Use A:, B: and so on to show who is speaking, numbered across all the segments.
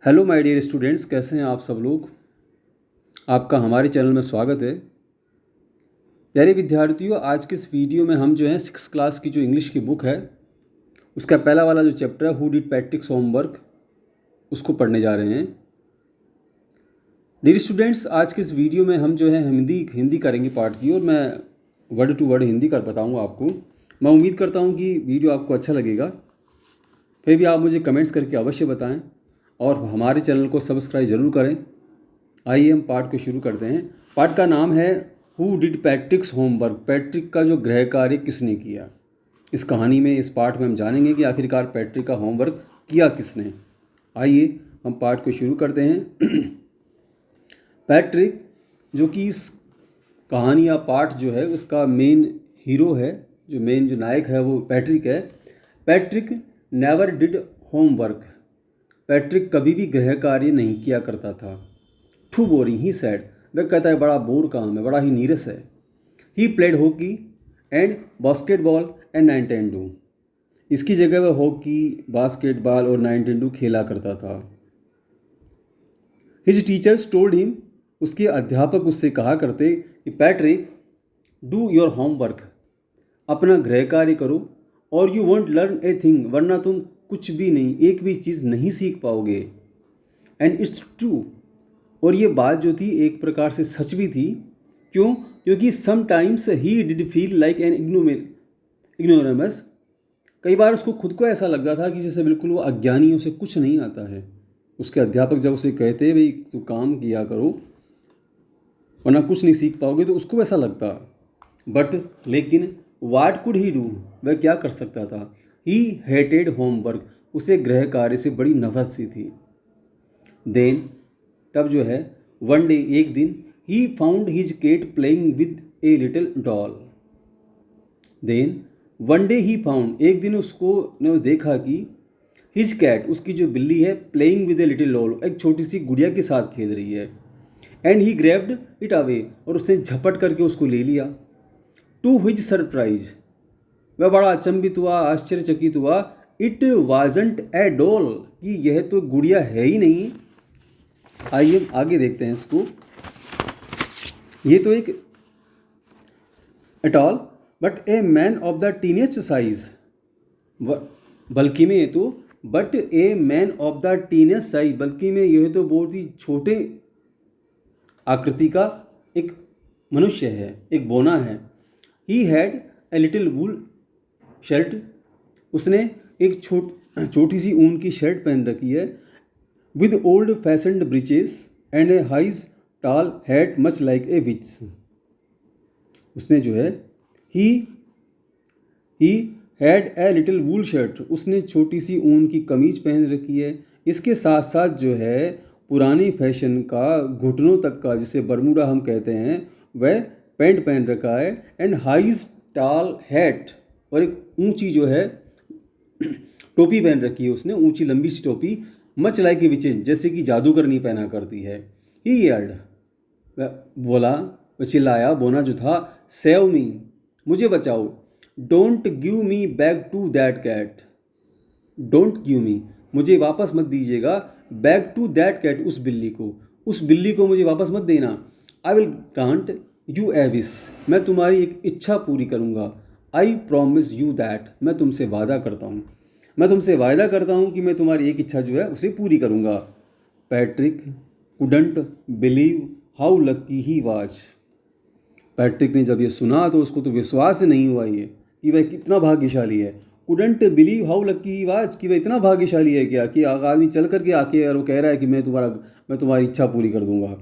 A: Hello my dear students, कैसे हैं आप सब लोग। आपका हमारे चैनल में स्वागत है। प्यारे विद्यार्थियों, आज के इस वीडियो में हम जो है 6th क्लास की जो इंग्लिश की बुक है उसका पहला वाला जो चैप्टर है हु डिड पैट्रिक्स होमवर्क उसको पढ़ने जा रहे हैं। डियर स्टूडेंट्स, आज के इस वीडियो में हम जो है हिंदी करेंगे पार्ट की, और मैं वर्ड टू वर्ड हिंदी कर बताऊँगा आपको। मैं उम्मीद करता हूँ कि वीडियो आपको अच्छा लगेगा। फिर भी आप मुझे कमेंट्स करके अवश्य बताएं और हमारे चैनल को सब्सक्राइब ज़रूर करें। आइए हम पाठ को शुरू करते हैं। पाठ का नाम है हु डिड पैट्रिक्स होमवर्क। पैट्रिक का जो गृह कार्य किसने किया। इस कहानी में, इस पाठ में हम जानेंगे कि आखिरकार पैट्रिक का होमवर्क किया किसने। आइए हम पाठ को शुरू करते हैं। पैट्रिक, जो कि इस कहानी या पाठ जो है उसका मेन हीरो है, जो नायक है वो पैट्रिक है। Patrick never did homework. Patrick कभी भी गृह कार्य नहीं किया करता था। Too boring he said. वह कहता है बड़ा बोर काम है, बड़ा ही नीरस है। He played hockey and basketball and Nintendo. इसकी जगह वह हॉकी, बास्केटबॉल और नाइनटेंडू खेला करता था। His teachers told him. उसके अध्यापक उससे कहा करते कि पैट्रिक, डू योर होमवर्क। अपना गृह कार्य करो, और you want learn a thing. वरना तुम कुछ भी नहीं, एक भी चीज़ नहीं सीख पाओगे। And it's true. और ये बात जो थी एक प्रकार से सच भी थी। क्यों? क्योंकि sometimes he did feel like an ignoramus. कई बार उसको खुद को ऐसा लगता था कि जैसे बिल्कुल वो अज्ञानी, उसे कुछ नहीं आता है। उसके अध्यापक जब उसे कहते भाई तू काम किया करो वरना कुछ नहीं सीख पाओगे, तो उसको ऐसा लगता। बट लेकिन वाट कुड ही डू। वह क्या कर सकता था। ही हेटेड होमवर्क। उसे गृह कार्य से बड़ी नफरत सी थी। देन, तब जो है, वन डे, एक दिन, he found his cat playing with a little doll. Then one day he found, एक दिन उसको ने देखा कि हिज कैट, उसकी जो बिल्ली है, playing with a little doll, एक छोटी सी गुड़िया के साथ खेल रही है। And he grabbed it away, और उसने झपट करके उसको ले लिया। टू हिज सरप्राइज, वह बड़ा अचंभित हुआ, आश्चर्यचकित हुआ। इट वाजंट ए डॉल, कि यह तो गुड़िया है ही नहीं। आइए हम आगे देखते हैं इसको। ये तो एक at all but a man of the teenage size. बल्कि में ये तो but a man of the teenage size, बल्कि में यह तो बहुत ही छोटे आकृति का एक मनुष्य है, एक बोना है। He had a little wool shirt. उसने एक छोटी सी ऊन की शर्ट पहन रखी है। With old fashioned breeches and a high tall hat much like a witch. उसने जो है he had a little wool shirt. उसने छोटी सी ऊन की कमीज पहन रखी है। इसके साथ साथ जो है पुराने फैशन का घुटनों तक का, जिसे बरमूडा हम कहते हैं, वह पैंट पहन रखा है। एंड हाइज टाल हैट, और एक ऊंची जो है टोपी पहन रखी है उसने, ऊंची लंबी सी टोपी। मच लाइक ए विचेज, जैसे कि जादूगरनी पहना करती है। ही यर्ड, बोला, वह चिल्लाया, बोना जो था, सेव मी, मुझे बचाओ। Don't give me back to that cat. Don't give me, मुझे वापस मत दीजिएगा। बैक टू दैट कैट, उस बिल्ली को, उस बिल्ली को मुझे वापस मत देना। I will grant U A wish, मैं तुम्हारी एक इच्छा पूरी करूँगा। आई प्रॉमिस यू दैट, मैं तुमसे वादा करता हूँ, मैं तुमसे वायदा करता हूँ कि मैं तुम्हारी एक इच्छा जो है उसे पूरी करूँगा। Patrick couldn't believe how lucky he was. Patrick ने जब ये सुना तो उसको तो विश्वास ही नहीं हुआ ये कि वह कितना भाग्यशाली है। Couldn't believe how lucky he was, कि वह इतना भाग्यशाली है क्या कि आदमी चल करके आके और वो कह रहा है कि मैं तुम्हारी इच्छा पूरी कर दूंगा।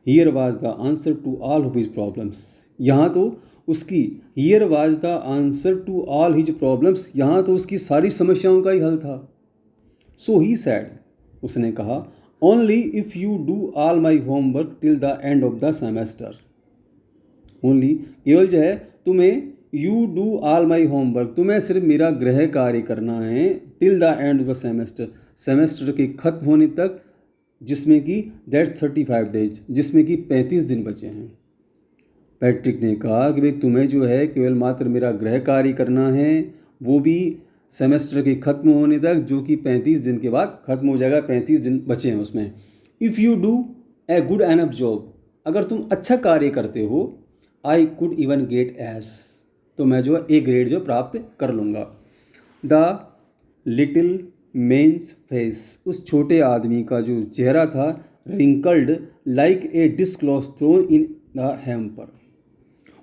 A: Here was the answer to all of his problems. यहाँ तो उसकी here was the answer to all his problems, यहाँ तो उसकी सारी समस्याओं का ही हल था। सो ही सैड, उसने कहा, only if you do all my homework till the end of the semester. Only, केवल जो है तुम्हें, you do all my homework, तुम्हें सिर्फ मेरा गृह कार्य करना है, till the end of the semester, semester के खत्म होने तक, जिसमें कि दैट्स 35 डेज, जिसमें कि 35 दिन बचे हैं। पैट्रिक ने कहा कि भाई तुम्हें जो है केवल मात्र मेरा गृह कार्य करना है, वो भी सेमेस्टर के ख़त्म होने तक, जो कि 35 दिन के बाद ख़त्म हो जाएगा। 35 दिन बचे हैं उसमें। If you do a good enough job, अगर तुम अच्छा कार्य करते हो, I could even get S, तो मैं जो ए ग्रेड जो प्राप्त कर लूँगा। द लिटिल मैन्स फेस, उस छोटे आदमी का जो चेहरा था, wrinkled like a dishcloth thrown in the hamper,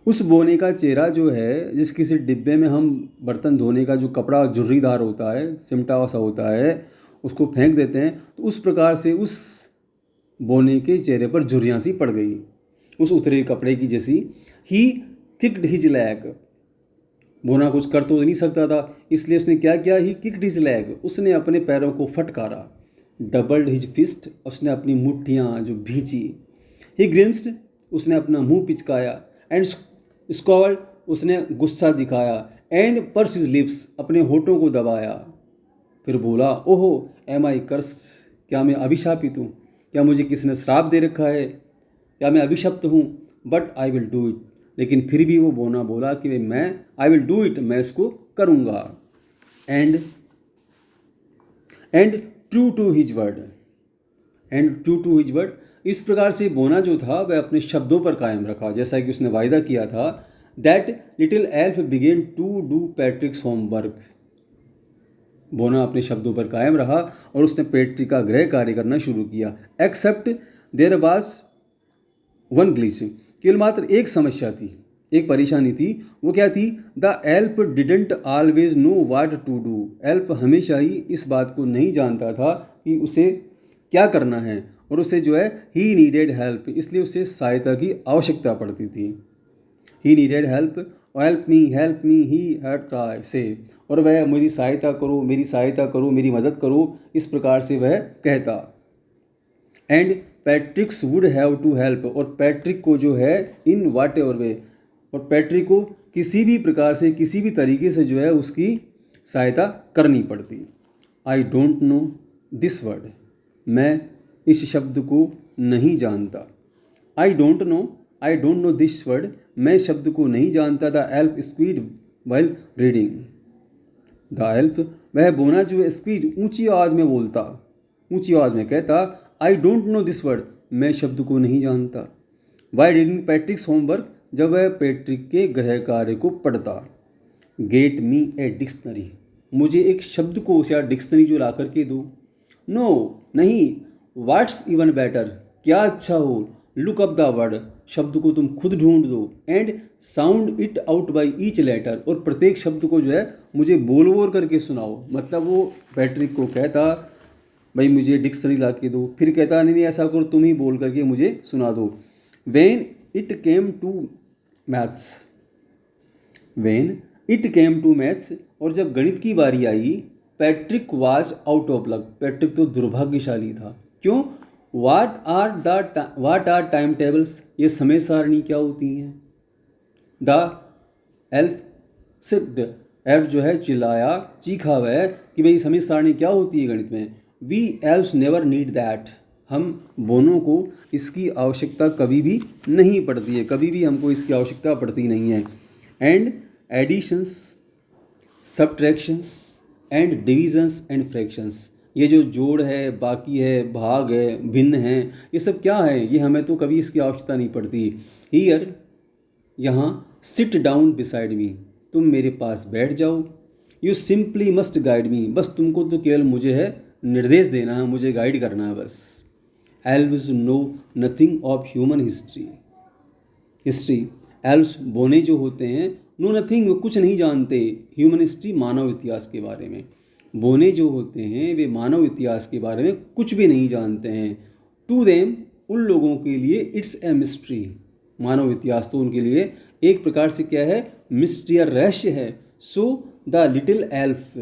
A: उस बोने का चेहरा जो है, जिस किसी डिब्बे में हम बर्तन धोने का जो कपड़ा झुर्रीदार होता है, सिमटा सा होता है, उसको फेंक देते हैं, तो उस प्रकार से उस बोने के चेहरे पर झुर्रियाँ सी पड़ गई, उस उतरे कपड़े की जैसी। ही किक्ड हिज लैग, बोना कुछ कर तो नहीं सकता था, इसलिए उसने क्या किया, ही किक्ड हिज लैग, उसने अपने पैरों को फटकारा। डबल्ड हिज फिस्ट, उसने अपनी मुट्ठियाँ जो भींची। ही ग्रिम्स्ड, उसने अपना मुंह पिचकाया। एंड स्कॉल्ड, उसने गुस्सा दिखाया। एंड पर्स हिज लिप्स, अपने होठों को दबाया। फिर बोला, ओहो एम आई कर्स्ड, क्या मैं अभिशापित हूँ, क्या मुझे किसी ने श्राप दे रखा है, क्या मैं अभिशप्त हूँ। But I will do it, लेकिन फिर भी वो बोना बोला कि मैं आई विल डू इट, मैं इसको करूँगा। And true to his word, and true to his word, इस प्रकार से बोना जो था वह अपने शब्दों पर कायम रखा, जैसा कि उसने वायदा किया था। That little elf began to do Patrick's homework, बोना अपने शब्दों पर कायम रहा और उसने पैट्रिक का गृह कार्य करना शुरू किया। Except there was one glitch, केवल मात्र एक समस्या थी, एक परेशानी थी। वो क्या थी, the elf didn't always know what to do, elf हमेशा ही इस बात को नहीं जानता था कि उसे क्या करना है, और उसे जो है ही नीडेड हेल्प, इसलिए उसे सहायता की आवश्यकता पड़ती थी। He needed help, help me he had try से, और वह मेरी सहायता करो, मेरी सहायता करो, मेरी मदद करो, इस प्रकार से वह कहता। And Patrick's would have to help, और पैट्रिक को जो है इन वाट एवर वे, और पैट्रिक को किसी भी प्रकार से, किसी भी तरीके से जो है उसकी सहायता करनी पड़ती। I don't know this word, मैं इस शब्द को नहीं जानता। I don't know this word, मैं शब्द को नहीं जानता। The elf squid while reading, the elf, वह बोना जो है स्क्वीड ऊंची आवाज़ में बोलता, ऊंची आवाज़ में कहता, I don't know this word, मैं शब्द को नहीं जानता। वाई रीडिंग पैट्रिक्स होमवर्क, जब वह पैट्रिक के गृह कार्य को पढ़ता। गेट मी ए डिक्शनरी, मुझे एक शब्दकोश या डिक्शनरी जो ला करके दो। नो, नहीं। वाट्स इवन बेटर, क्या अच्छा हो। लुक अप द वर्ड, शब्द को तुम खुद ढूंढ दो। And sound it out by each letter, और प्रत्येक शब्द को जो है मुझे बोल बोल करके सुनाओ। मतलब वो पैट्रिक को कहता, भाई मुझे डिक्शनरी ला के दो, फिर कहता नहीं ऐसा करो, तुम ही बोल करके मुझे सुना दो। When it came to maths, और जब गणित की बारी आई, Patrick was out of luck, Patrick तो दुर्भाग्यशाली था। क्यों? वाट आर टाइम टेबल्स, ये समय सारणी क्या होती हैं। द एल्फ सिप्ड, एल्फ जो है चिल्लाया, चीखा वह कि भाई समय सारणी क्या होती है गणित में। We elves never need that, हम बोनों को इसकी आवश्यकता कभी भी नहीं पड़ती है, कभी भी हमको इसकी आवश्यकता पड़ती नहीं है। And additions, subtractions and divisions and fractions, ये जो जोड़ है, बाकी है, भाग है, भिन्न है, ये सब क्या है, ये हमें तो कभी इसकी आवश्यकता नहीं पड़ती। हियर, यहाँ, सिट डाउन बिसाइड मी, तुम मेरे पास बैठ जाओ। You simply must guide me, बस तुमको तो केवल मुझे है निर्देश देना है, मुझे गाइड करना है बस। Elves know nothing of human history, elves बोने जो होते हैं, नो नथिंग, वो कुछ नहीं जानते, ह्यूमन हिस्ट्री, मानव इतिहास के बारे में। बोने जो होते हैं वे मानव इतिहास के बारे में कुछ भी नहीं जानते हैं। टू देम, उन लोगों के लिए इट्स ए मिस्ट्री, मानव इतिहास तो उनके लिए एक प्रकार से क्या है, मिस्ट्री या रहस्य है। सो द लिटिल एल्फ,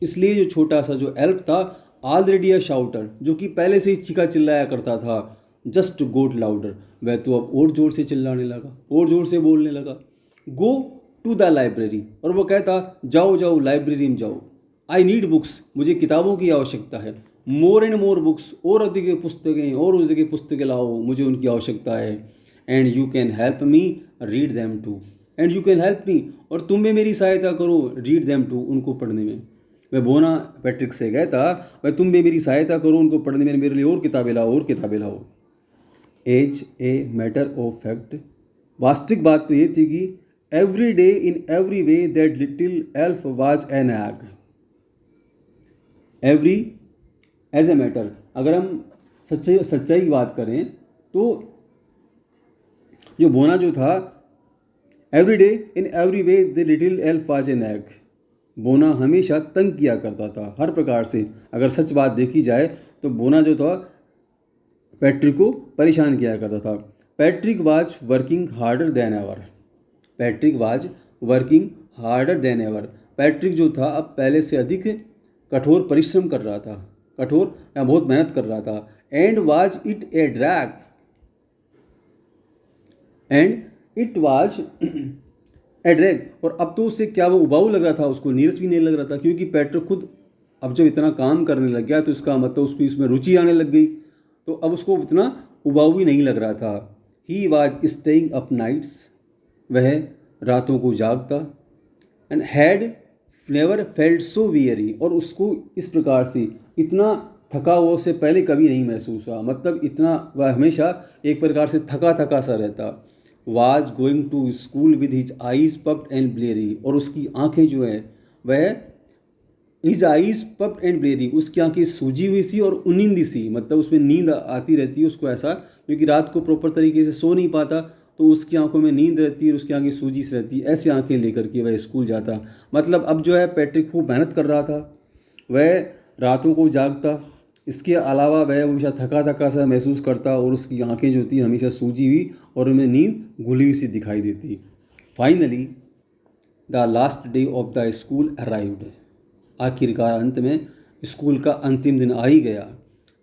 A: इसलिए जो छोटा सा जो एल्फ था, ऑलरेडी अ शाउटर, जो कि पहले से ही चीखा चिल्लाया करता था, जस्ट गोट लाउडर, वह तो अब और ज़ोर से चिल्लाने लगा, और ज़ोर से बोलने लगा। गो टू द लाइब्रेरी, और वो कहता, जाओ जाओ लाइब्रेरी में जाओ। आई नीड बुक्स, मुझे किताबों की आवश्यकता है। मोर एंड मोर बुक्स, और अधिक पुस्तकें, और अधिक पुस्तकें लाओ, मुझे उनकी आवश्यकता है। And you can help me read them too, and you can help me, और तुम भी मेरी सहायता करो, रीड देम टू, उनको पढ़ने में। वह बोना पैट्रिक से कहता, वह तुम भी मेरी सहायता करो, उनको पढ़ने में मेरे लिए और किताबें लाओ और किताबें लाओ। As a matter of fact, वास्तविक बात तो ये थी कि every day in every way that little elf was an egg. Every as a matter, अगर हम सच्चाई की बात करें तो जो बोना जो था, every day in every way the little elf was an egg, बोना हमेशा तंग किया करता था हर प्रकार से। अगर सच बात देखी जाए तो बोना जो था पैट्रिक को परेशान किया करता था। Patrick was working harder than ever, Patrick was working harder than ever, Patrick जो था अब पहले से अधिक कठोर परिश्रम कर रहा था, कठोर या बहुत मेहनत कर रहा था। And was it A drag, and it was a drag, और अब तो उससे क्या वो उबाऊ लग रहा था, उसको नीरस भी नहीं लग रहा था, क्योंकि पैट्रिक खुद अब जब इतना काम करने लग गया तो इसका मतलब उसकी इसमें रुचि आने लग गई, तो अब उसको इतना उबाऊ भी नहीं लग रहा था। He was staying up nights, वह रातों को जागता। And had never felt so weary, और उसको इस प्रकार से इतना थका हुआ उससे पहले कभी नहीं महसूस हुआ, मतलब इतना वह हमेशा एक प्रकार से थका थका सा रहता। Was going to school with his eyes puffed and bleary, और उसकी आंखें जो है वह his eyes puffed and bleary, उसकी आंखें सूजी हुई सी और उनिंदी सी, मतलब उसमें नींद आती रहती है उसको ऐसा, क्योंकि रात को प्रॉपर तरीके से सो नहीं पाता तो उसकी आंखों में नींद रहती है और उसकी आंखें सूजी से रहती है, ऐसी आंखें लेकर के वह स्कूल जाता। मतलब अब जो है पैट्रिक खूब मेहनत कर रहा था, वह रातों को जागता, इसके अलावा वह हमेशा थका थका सा महसूस करता और उसकी आंखें जो थी हमेशा सूजी हुई और उनमें नींद घुली हुई सी दिखाई देती। Finally the last day of the school arrived, आखिरकार अंत में स्कूल का अंतिम दिन आ ही गया।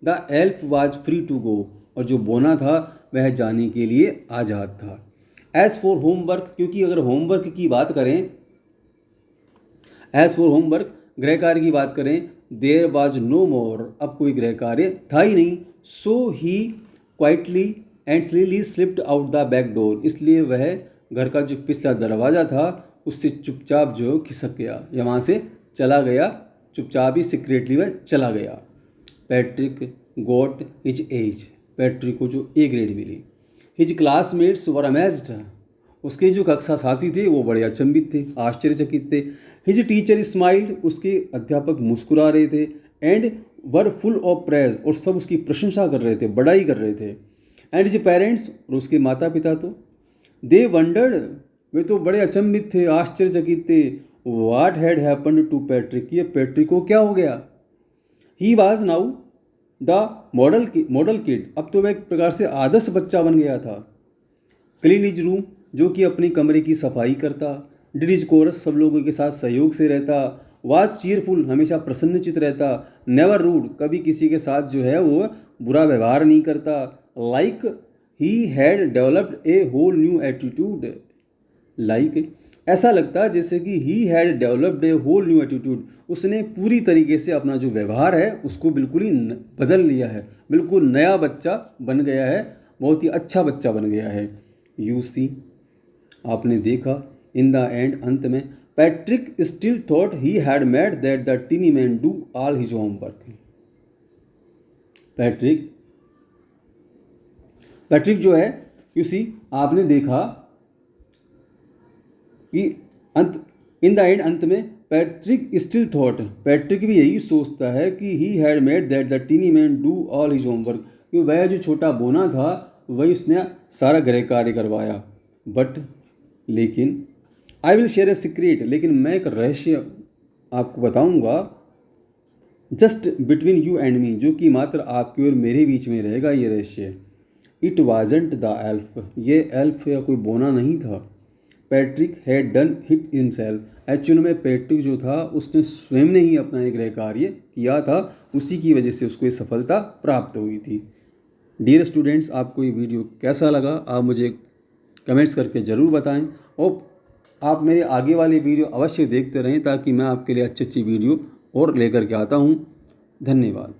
A: The elf was free to go, और जो बोना था वह जाने के लिए आज़ाद था। एज़ फॉर होमवर्क, क्योंकि अगर होमवर्क की बात करें, एज़ फॉर होमवर्क गृह कार्य की बात करें, देयर वाज नो मोर, अब कोई गृह कार्य था ही नहीं। So he quietly and slyly slipped out the back door, इसलिए वह घर का जो पिछला दरवाज़ा था उससे चुपचाप जो खिसक गया या वहाँ से चला गया, चुपचाप ही सीक्रेटली वह चला गया। Patrick got his A, Patrick को जो ए ग्रेड मिली। हिज क्लासमेट्स वर अमेज्ड, उसके जो कक्षा साथी थे वो बड़े अचंभित थे, आश्चर्यचकित थे। हिज टीचर स्माइल्ड, उसके अध्यापक मुस्कुरा रहे थे। And were full of praise, और सब उसकी प्रशंसा कर रहे थे, बड़ाई कर रहे थे। एंड हिज पेरेंट्स, और उसके माता पिता तो दे वंडर्ड, वे तो बड़े अचंभित थे, आश्चर्यचकित थे। What had happened to Patrick, ये पैट्रिक को क्या हो गया। He was now the model kid, अब तो वह एक प्रकार से आदर्श बच्चा बन गया था। क्लीन हिज रूम, जो कि अपने कमरे की सफाई करता। डिड हिज कोरस, सब लोगों के साथ सहयोग से रहता। वाज चीयरफुल, हमेशा प्रसन्नचित रहता। नेवर रूड, कभी किसी के साथ जो है वो बुरा व्यवहार नहीं करता। Like he had developed a whole new attitude, like ऐसा लगता जैसे कि he had developed a whole new attitude, उसने पूरी तरीके से अपना जो व्यवहार है उसको बिल्कुल ही बदल लिया है, बिल्कुल नया बच्चा बन गया है, बहुत ही अच्छा बच्चा बन गया है। यू सी, आपने देखा, इन द एंड, अंत में, Patrick still thought he had made that the tiny man do all his homework. Patrick जो है, यू सी, आपने देखा कि इन द एंड, अंत में, पैट्रिक स्टिल थॉट, पैट्रिक भी यही सोचता है कि he had made that the tiny man do all his homework, कि वह जो छोटा बोना था वही उसने सारा गृह कार्य करवाया। बट, लेकिन, I will share a secret, लेकिन मैं एक रहस्य आपको बताऊंगा, just between you and me, जो कि मात्र आपके और मेरे बीच में रहेगा ये रहस्य। इट वाजंट द एल्फ, ये एल्फ या कोई बोना नहीं था। Patrick had done hit himself, actual में पैट्रिक जो था उसने स्वयं ने ही अपना एक गृह कार्य किया था, उसी की वजह से उसको ये सफलता प्राप्त हुई थी। डियर स्टूडेंट्स, आपको ये वीडियो कैसा लगा आप मुझे कमेंट्स करके ज़रूर बताएं, और आप मेरे आगे वाली वीडियो अवश्य देखते रहें ताकि मैं आपके लिए अच्छी अच्छी वीडियो और लेकर के आता हूँ। धन्यवाद।